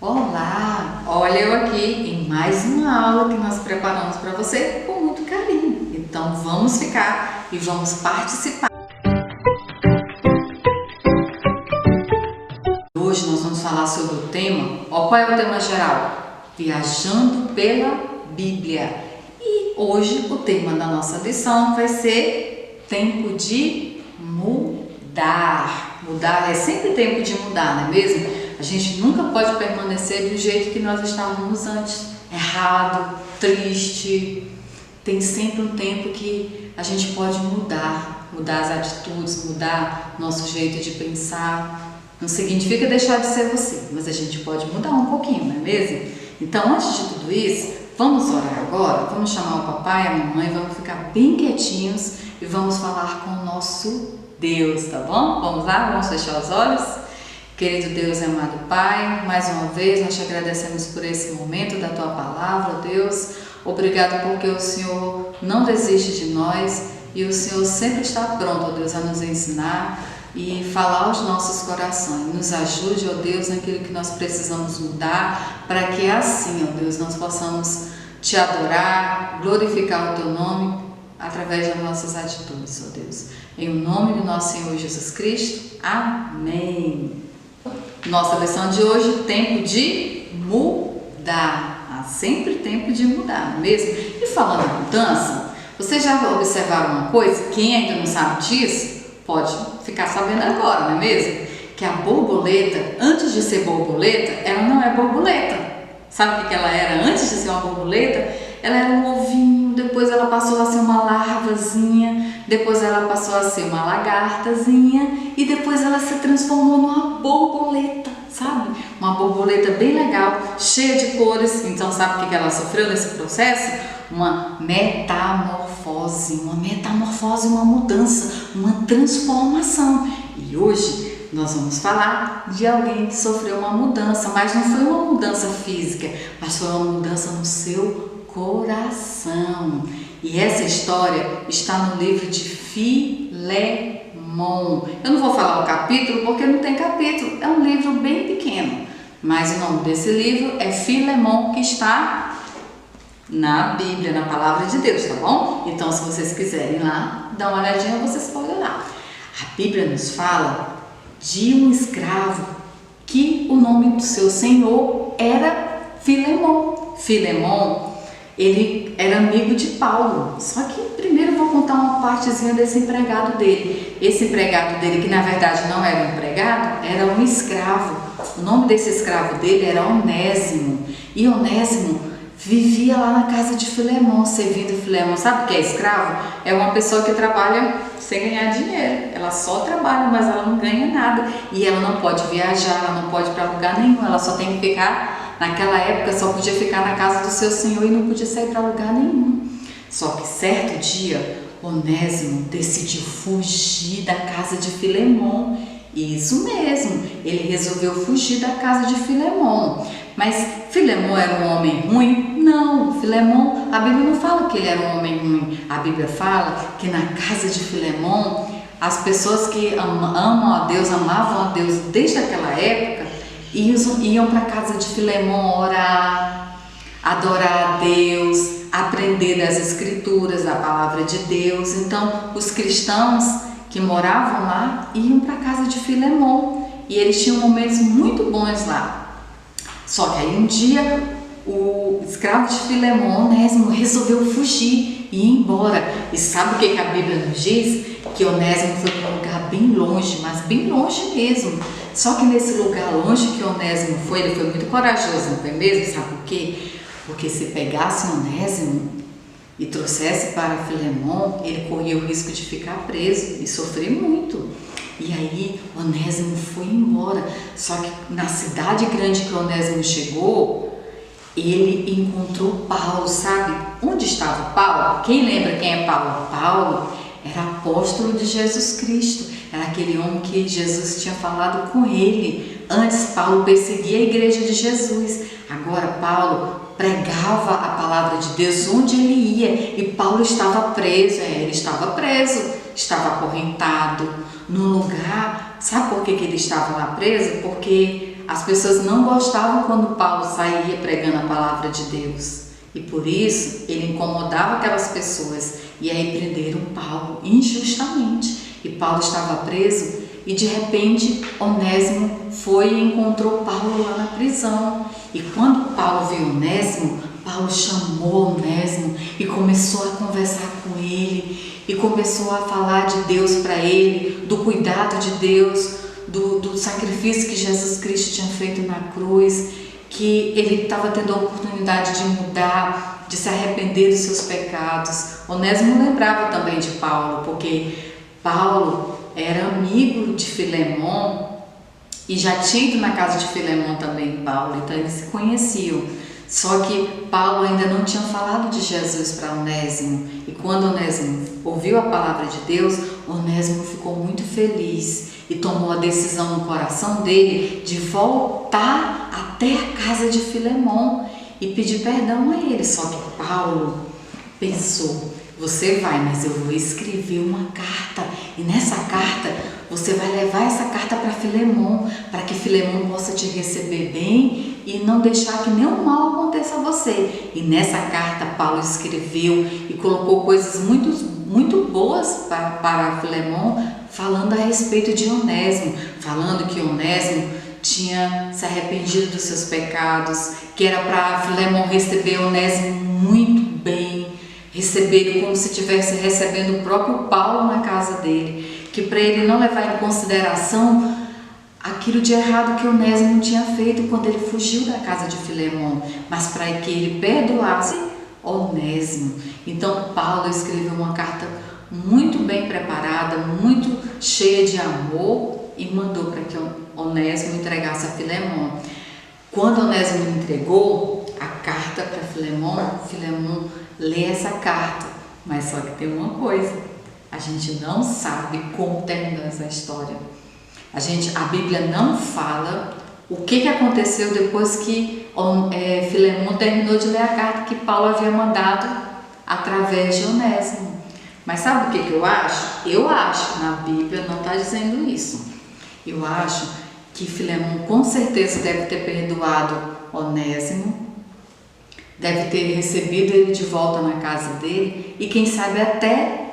Olá! Olha eu aqui em mais uma aula que nós preparamos para você com muito carinho. Então vamos ficar e vamos participar. Hoje nós vamos falar sobre o tema, qual é o tema geral? Viajando pela Bíblia. E hoje o tema da nossa lição vai ser tempo de mudar. Mudar é sempre tempo de mudar, não é mesmo? A gente nunca pode permanecer do jeito que nós estávamos antes, errado, triste. Tem sempre um tempo que a gente pode mudar as atitudes, mudar nosso jeito de pensar. Não significa deixar de ser você, mas a gente pode mudar um pouquinho, não é mesmo? Então, antes de tudo isso, vamos orar agora, vamos chamar o papai, a mamãe, vamos ficar bem quietinhos e vamos falar com o nosso Deus, tá bom? Vamos lá, vamos fechar os olhos? Querido Deus e amado Pai, mais uma vez nós te agradecemos por esse momento da Tua Palavra, Deus. Obrigado porque o Senhor não desiste de nós e o Senhor sempre está pronto, ó Deus, a nos ensinar e falar aos nossos corações. Nos ajude, ó Deus, naquilo que nós precisamos mudar, para que assim, ó Deus, nós possamos Te adorar, glorificar o Teu nome através das nossas atitudes, ó Deus. Em nome do nosso Senhor Jesus Cristo, amém. Nossa lição de hoje, tempo de mudar. Há sempre tempo de mudar, não é mesmo? E falando em mudança, vocês já observaram uma coisa? Quem ainda não sabe disso, pode ficar sabendo agora, não é mesmo? Que a borboleta, antes de ser borboleta, ela não é borboleta. Sabe o que ela era antes de ser uma borboleta? Ela era um ovinho, depois ela passou a ser uma larvazinha, depois ela passou a ser uma lagartazinha e depois ela se transformou numa borboleta, sabe? Uma borboleta bem legal, cheia de cores. Então sabe o que ela sofreu nesse processo? Uma metamorfose, uma mudança, uma transformação. E hoje nós vamos falar de alguém que sofreu uma mudança, mas não foi uma mudança física, mas foi uma mudança no seu coração. E essa história está no livro de Filemon. Eu não vou falar o capítulo porque não tem capítulo, é um livro bem pequeno, mas o nome desse livro é Filemon, que está na Bíblia, na Palavra de Deus, tá bom? Então, se vocês quiserem lá dar uma olhadinha, vocês podem olhar. A Bíblia nos fala de um escravo que o nome do seu senhor era Filemon. Filemon, ele era amigo de Paulo. Só que primeiro eu vou contar uma partezinha desse empregado dele. Esse empregado dele, que na verdade não era um empregado, era um escravo. O nome desse escravo dele era Onésimo. E Onésimo vivia lá na casa de Filemon, servindo Filemon. Sabe o que é escravo? É uma pessoa que trabalha sem ganhar dinheiro. Ela só trabalha, mas ela não ganha nada. E ela não pode viajar, ela não pode ir para lugar nenhum. Ela só tem que ficar, naquela época, só podia ficar na casa do seu senhor e não podia sair para lugar nenhum. Só que certo dia, Onésimo decidiu fugir da casa de Filemon. Isso mesmo, ele resolveu fugir da casa de Filemon. Mas Filemon era um homem ruim? Não, Filemon, a Bíblia não fala que ele era um homem ruim. A Bíblia fala que na casa de Filemon, as pessoas que amam a Deus, amavam a Deus desde aquela época, iam para a casa de Filemon orar, adorar a Deus, aprender das Escrituras, da Palavra de Deus. Então, os cristãos que moravam lá iam para a casa de Filemon e eles tinham momentos muito bons lá. Só que aí um dia o escravo de Filemon, Onésimo, resolveu fugir e ir embora. E sabe o que a Bíblia nos diz? Que Onésimo foi para um lugar bem longe, mas bem longe mesmo. Só que nesse lugar longe que Onésimo foi, ele foi muito corajoso, não foi mesmo? Sabe por quê? Porque se pegasse Onésimo e trouxesse para Filemon, ele corria o risco de ficar preso e sofrer muito. E aí Onésimo foi embora. Só que na cidade grande que Onésimo chegou, ele encontrou Paulo, sabe? Onde estava Paulo? Quem lembra quem é Paulo? Paulo era apóstolo de Jesus Cristo. Era aquele homem que Jesus tinha falado com ele. Antes Paulo perseguia a igreja de Jesus. Agora Paulo pregava a palavra de Deus onde ele ia. E Paulo estava preso. Ele estava preso, estava acorrentado num lugar. Sabe por que ele estava lá preso? Porque as pessoas não gostavam quando Paulo saía pregando a palavra de Deus. E por isso ele incomodava aquelas pessoas. E aí prenderam Paulo injustamente. E Paulo estava preso e de repente Onésimo foi e encontrou Paulo lá na prisão. E quando Paulo viu Onésimo, Paulo chamou Onésimo e começou a conversar com ele. E começou a falar de Deus para ele, do cuidado de Deus, do sacrifício que Jesus Cristo tinha feito na cruz, que ele estava tendo a oportunidade de mudar, de se arrepender dos seus pecados. Onésimo lembrava também de Paulo, porque Paulo era amigo de Filemon e já tinha ido na casa de Filemon também, Paulo, então eles se conheciam. Só que Paulo ainda não tinha falado de Jesus para Onésimo. E quando Onésimo ouviu a palavra de Deus, Onésimo ficou muito feliz e tomou a decisão no coração dele de voltar até a casa de Filemon e pedir perdão a ele. Só que Paulo pensou: você vai, mas eu vou escrever uma carta, e nessa carta você vai levar essa carta para Filemon, para que Filemon possa te receber bem e não deixar que nenhum mal aconteça a você. E nessa carta Paulo escreveu e colocou coisas muito boas para Filemon, falando a respeito de Onésimo, falando que Onésimo tinha se arrependido dos seus pecados, que era para Filemon receber Onésimo muito bem, receber ele como se estivesse recebendo o próprio Paulo na casa dele, que para ele não levar em consideração aquilo de errado que Onésimo tinha feito quando ele fugiu da casa de Filemon, mas para que ele perdoasse Onésimo. Então Paulo escreveu uma carta muito bem preparada, muito cheia de amor, e mandou para que Onésimo entregasse a Filemon. Quando Onésimo entregou a carta para Filemon, Filemon lê essa carta, mas só que tem uma coisa: a gente não sabe como terminou essa história. A Bíblia não fala o que aconteceu depois que Filemon terminou de ler a carta que Paulo havia mandado através de Onésimo. Mas sabe o que eu acho? Eu acho que na Bíblia não está dizendo isso. Eu acho que Filemon com certeza deve ter perdoado Onésimo, deve ter recebido ele de volta na casa dele e quem sabe até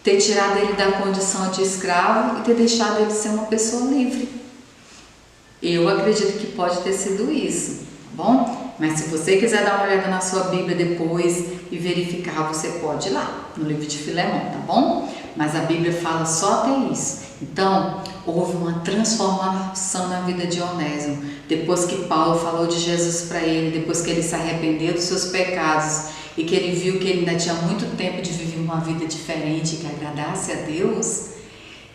ter tirado ele da condição de escravo e ter deixado ele ser uma pessoa livre. Eu acredito que pode ter sido isso, tá bom? Mas se você quiser dar uma olhada na sua Bíblia depois e verificar, você pode ir lá no livro de Filemon, tá bom? Mas a Bíblia fala só até isso. Então, houve uma transformação na vida de Onésimo. Depois que Paulo falou de Jesus para ele, depois que ele se arrependeu dos seus pecados e que ele viu que ele ainda tinha muito tempo de viver uma vida diferente que agradasse a Deus,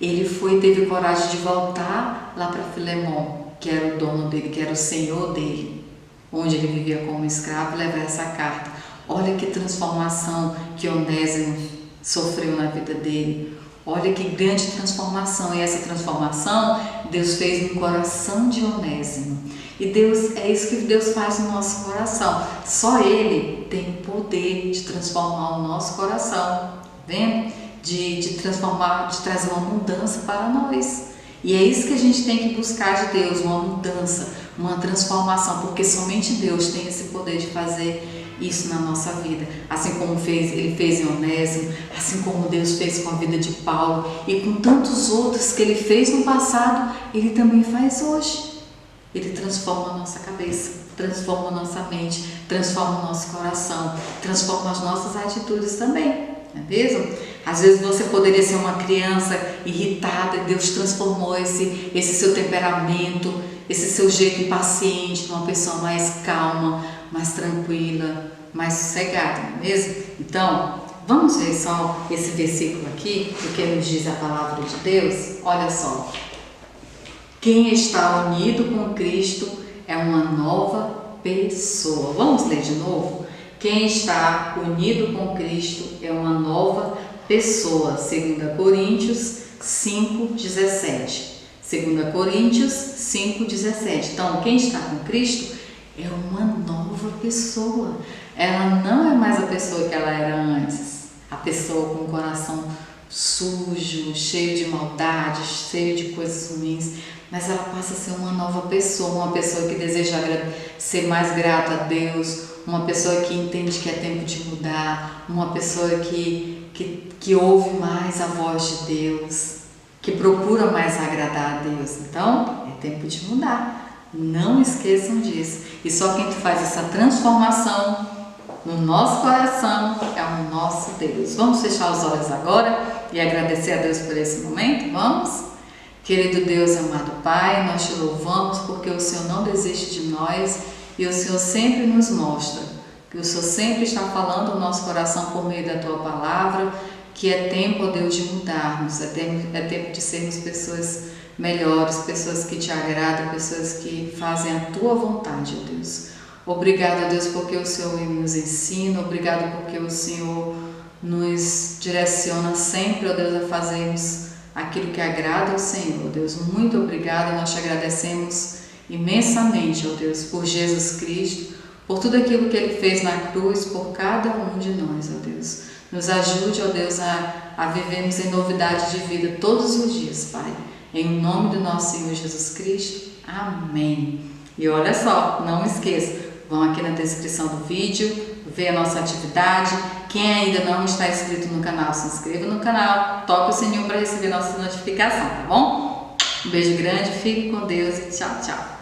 ele teve coragem de voltar lá para Filemon, que era o dono dele, que era o senhor dele, onde ele vivia como escravo, e levar essa carta. Olha que transformação que Onésimo sofreu na vida dele. Olha que grande transformação, e essa transformação Deus fez no coração de Onésimo. E é isso que Deus faz no nosso coração. Só Ele tem o poder de transformar o nosso coração, tá vendo? De transformar, de trazer uma mudança para nós. E é isso que a gente tem que buscar de Deus, uma mudança, uma transformação, porque somente Deus tem esse poder de fazer isso na nossa vida, assim como ele fez em Onésimo, assim como Deus fez com a vida de Paulo e com tantos outros que ele fez no passado, ele também faz hoje. Ele transforma a nossa cabeça, transforma a nossa mente, transforma o nosso coração, transforma as nossas atitudes também, não é mesmo? Às vezes você poderia ser uma criança irritada e Deus transformou esse seu temperamento, esse seu jeito impaciente numa pessoa mais calma, mais tranquila, mais sossegada, não é mesmo? Então, vamos ver só esse versículo aqui, o que nos diz a palavra de Deus. Olha só: quem está unido com Cristo é uma nova pessoa. Vamos ler de novo? Quem está unido com Cristo é uma nova pessoa. 2 Coríntios 5:17. 2 Coríntios 5:17. Então, quem está com Cristo é uma nova pessoa. Ela não é mais a pessoa que ela era antes. A pessoa com o coração sujo, cheio de maldade, cheio de coisas ruins. mas ela passa a ser uma nova pessoa, uma pessoa que deseja ser mais grata a Deus, uma pessoa que entende que é tempo de mudar, uma pessoa que ouve mais a voz de Deus, que procura mais agradar a Deus. Então, é tempo de mudar. Não esqueçam disso. E só quem faz essa transformação no nosso coração é o nosso Deus. Vamos fechar os olhos agora e agradecer a Deus por esse momento? Vamos? Querido Deus, amado Pai, nós te louvamos porque o Senhor não desiste de nós e o Senhor sempre nos mostra que o Senhor sempre está falando no nosso coração por meio da Tua palavra, que é tempo, ó Deus, de mudarmos, é tempo de sermos pessoas melhores, pessoas que te agradam, pessoas que fazem a Tua vontade, ó Deus. Obrigado, Deus, porque o Senhor nos ensina, obrigado porque o Senhor nos direciona sempre, ó Deus, a fazermos aquilo que agrada ao Senhor. Deus, muito obrigada, nós te agradecemos imensamente, ó Deus, por Jesus Cristo, por tudo aquilo que Ele fez na cruz, por cada um de nós, ó Deus. Nos ajude, ó Deus, a vivermos em novidade de vida todos os dias, Pai. Em nome do nosso Senhor Jesus Cristo. Amém. E olha só, não esqueça, vão aqui na descrição do vídeo, ver a nossa atividade. Quem ainda não está inscrito no canal, se inscreva no canal, toque o sininho para receber nossa notificação, tá bom? Um beijo grande, fique com Deus e tchau, tchau.